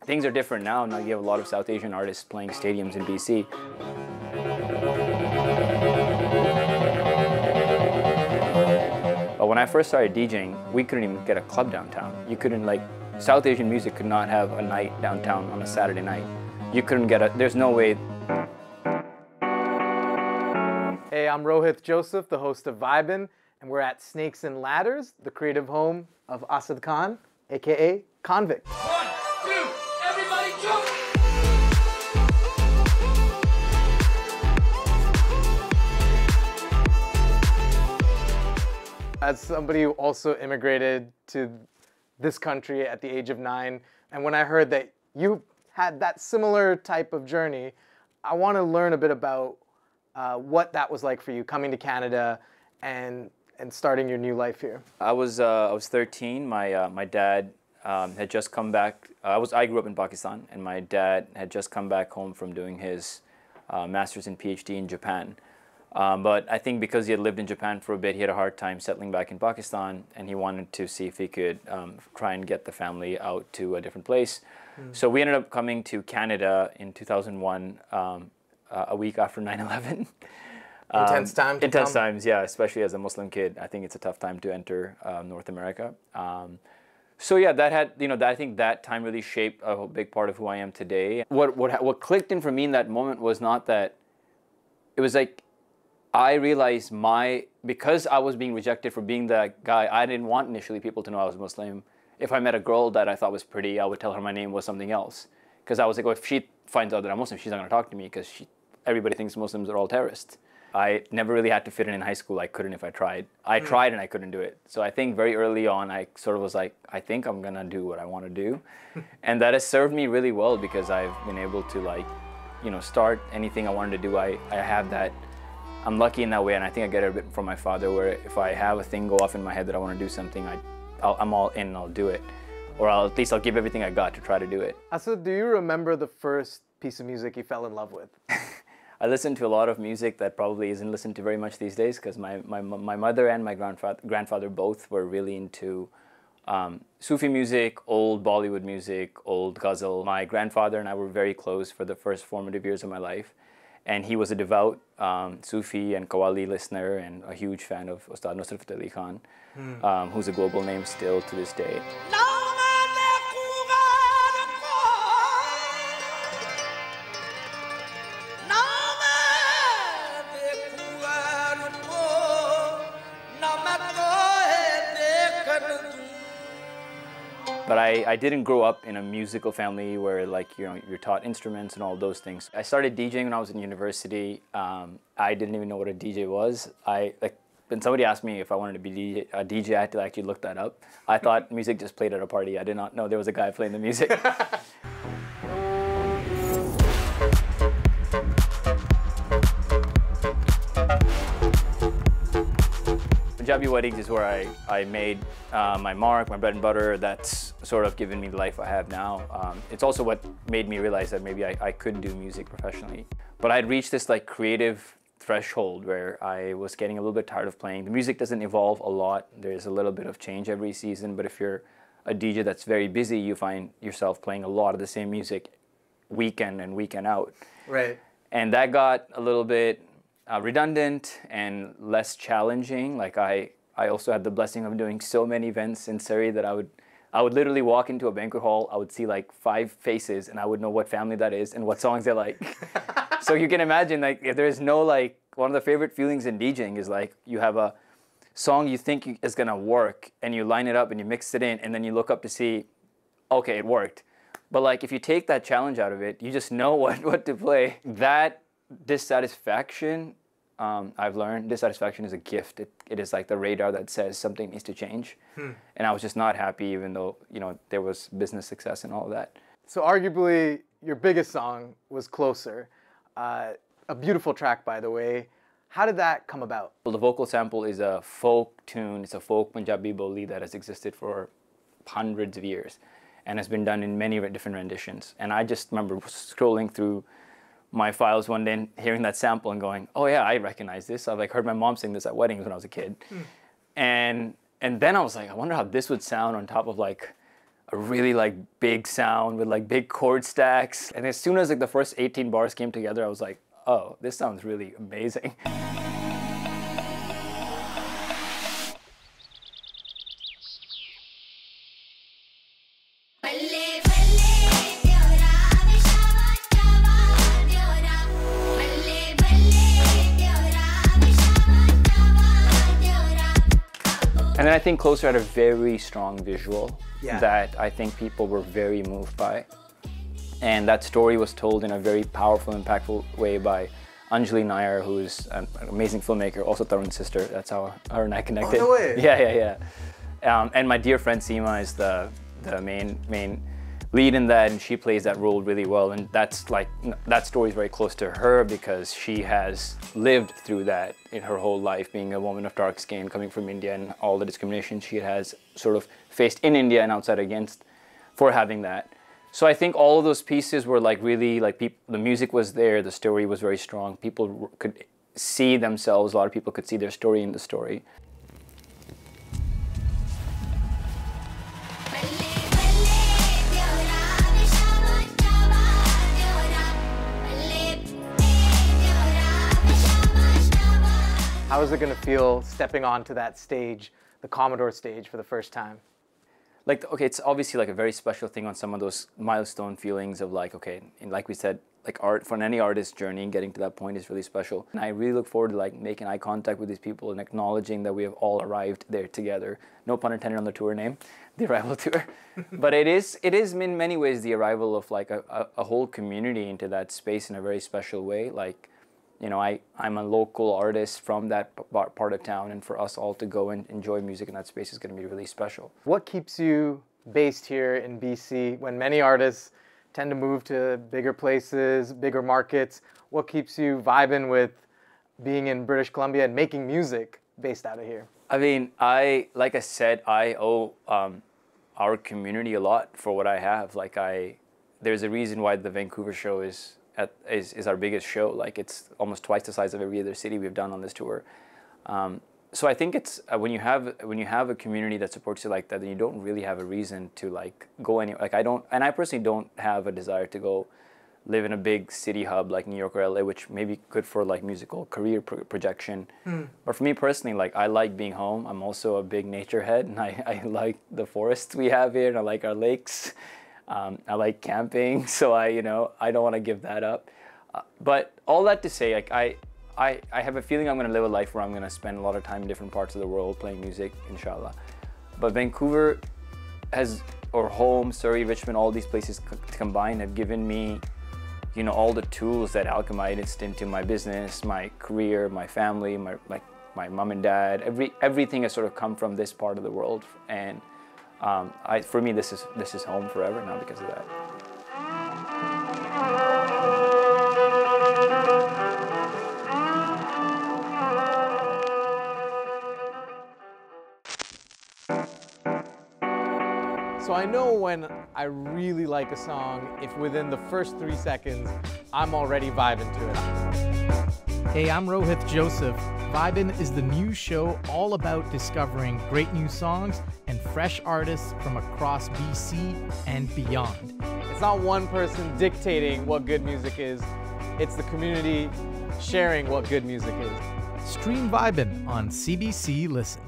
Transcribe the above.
Things are different now. Now you have a lot of South Asian artists playing stadiums in BC. But when I first started DJing, we couldn't even get a club downtown. You couldn't, like, South Asian music could not have a night downtown on a Saturday night. You couldn't get a, there's no way. Hey, I'm Rohit Joseph, the host of Vibin, and we're at Snakes and Ladders, the creative home of Asad Khan, aka Khanvict. 1, 2, everybody jump! As somebody who also immigrated to this country at the age of 9, and when I heard that you had that similar type of journey, I want to learn a bit about what that was like for you coming to Canada and starting your new life here. I was 13. My dad had just come back. I grew up in Pakistan, and my dad had just come back home from doing his master's and PhD in Japan. But I think because he had lived in Japan for a bit, he had a hard time settling back in Pakistan, and he wanted to see if he could try and get the family out to a different place. So we ended up coming to Canada in 2001, a week after 9/11. Intense time. Intense times, yeah, especially as a Muslim kid. I think it's a tough time to enter North America. So yeah, that had, I think that time really shaped a big part of who I am today. What clicked in for me in that moment was not that, it was like, I realized because I was being rejected for being that guy, I didn't want initially people to know I was Muslim. If I met a girl that I thought was pretty, I would tell her my name was something else. Because I was like, well, if she finds out that I'm Muslim, she's not going to talk to me because everybody thinks Muslims are all terrorists. I never really had to fit in high school. I couldn't if I tried. I tried and I couldn't do it. So I think very early on, I sort of was like, I think I'm going to do what I want to do. And that has served me really well because I've been able to start anything I wanted to do. I have that. I'm lucky in that way, and I think I get it a bit from my father, where if I have a thing go off in my head that I want to do something, I'm all in and I'll do it. Or at least I'll give everything I got to try to do it. Asad, do you remember the first piece of music you fell in love with? I listened to a lot of music that probably isn't listened to very much these days because my mother and my grandfather both were really into Sufi music, old Bollywood music, old ghazal. My grandfather and I were very close for the first formative years of my life. And he was a devout Sufi and Qawwali listener and a huge fan of Ustad Nusrat Fateh Ali Khan, who's a global name still to this day. But I didn't grow up in a musical family where you're taught instruments and all those things. I started DJing when I was in university. I didn't even know what a DJ was. When somebody asked me if I wanted to be a DJ, I had to actually look that up. I thought music just played at a party. I did not know there was a guy playing the music. Punjabi weddings is where I made my mark, my bread and butter. That's sort of given me the life I have now. It's also what made me realize that maybe I could do music professionally. But I'd reached this creative threshold where I was getting a little bit tired of playing. The music doesn't evolve a lot. There's a little bit of change every season, but if you're a DJ that's very busy, you find yourself playing a lot of the same music week in and week out. Right. And that got a little bit redundant and less challenging. I also had the blessing of doing so many events in Surrey that I would literally walk into a banquet hall, I would see 5 faces and I would know what family that is and what songs they like. So you can imagine if there's no one of the favorite feelings in DJing is you have a song you think is gonna work and you line it up and you mix it in and then you look up to see, okay, it worked. But if you take that challenge out of it, you just know what to play. That dissatisfaction, I've learned dissatisfaction is a gift. It is like the radar that says something needs to change. And I was just not happy even though, there was business success and all of that. So arguably your biggest song was Closer. A beautiful track, by the way. How did that come about? Well, the vocal sample is a folk tune. It's a folk Punjabi boli that has existed for hundreds of years and has been done in many different renditions. And I just remember scrolling through my files one day and hearing that sample and going, oh yeah, I recognize this. I've heard my mom sing this at weddings when I was a kid. And then I was like, I wonder how this would sound on top of a really like big sound with like big chord stacks. And as soon as like the first 18 bars came together, I was like, oh, this sounds really amazing. And then I think Closer had a very strong visual that I think people were very moved by. And that story was told in a very powerful, impactful way by Anjali Nair, who's an amazing filmmaker, also Tarun's sister. That's how her and I connected. Oh, no way. Yeah. And my dear friend Seema is the main lead in that, and she plays that role really well. And that's like, that story is very close to her because she has lived through that in her whole life, being a woman of dark skin, coming from India, and all the discrimination she has sort of faced in India and outside against for having that. So I think all of those pieces were like really like the music was there, the story was very strong. People could see themselves, a lot of people could see their story in the story. How is it going to feel stepping onto that stage, the Commodor stage, for the first time? Like, okay, it's obviously like a very special thing on some of those milestone feelings of like, okay, and like we said, like art, for any artist's journey, getting to that point is really special. And I really look forward to like making eye contact with these people and acknowledging that we have all arrived there together. No pun intended on the tour name, the Arrival Tour. But it is in many ways the arrival of like a whole community into that space in a very special way. Like, you know, I'm a local artist from that part of town, and for us all to go and enjoy music in that space is going to be really special. What keeps you based here in BC when many artists tend to move to bigger places, bigger markets? What keeps you vibing with being in British Columbia and making music based out of here? I mean, like I said, I owe our community a lot for what I have. Like there's a reason why the Vancouver show is our biggest show. Like it's almost twice the size of every other city we've done on this tour. So I think it's when you have a community that supports you like that, then you don't really have a reason to like go anywhere. Like I personally don't have a desire to go live in a big city hub like New York or LA, which may be good for like musical career projection. But for me personally, like I like being home. I'm also a big nature head, and I like the forests we have here, and I like our lakes. I like camping, so I don't want to give that up. But all that to say, like I have a feeling I'm going to live a life where I'm going to spend a lot of time in different parts of the world playing music, inshallah. But Vancouver or home, Surrey, Richmond, all these places combined have given me, you know, all the tools that alchemized into my business, my career, my family, my mom and dad. Everything has sort of come from this part of the world, and for me, this is home forever now because of that. So I know when I really like a song, if within the first 3 seconds, I'm already vibing to it. Hey, I'm Rohit Joseph. Vibin is the new show all about discovering great new songs and fresh artists from across BC and beyond. It's not one person dictating what good music is, it's the community sharing what good music is. Stream Vibin on CBC Listen.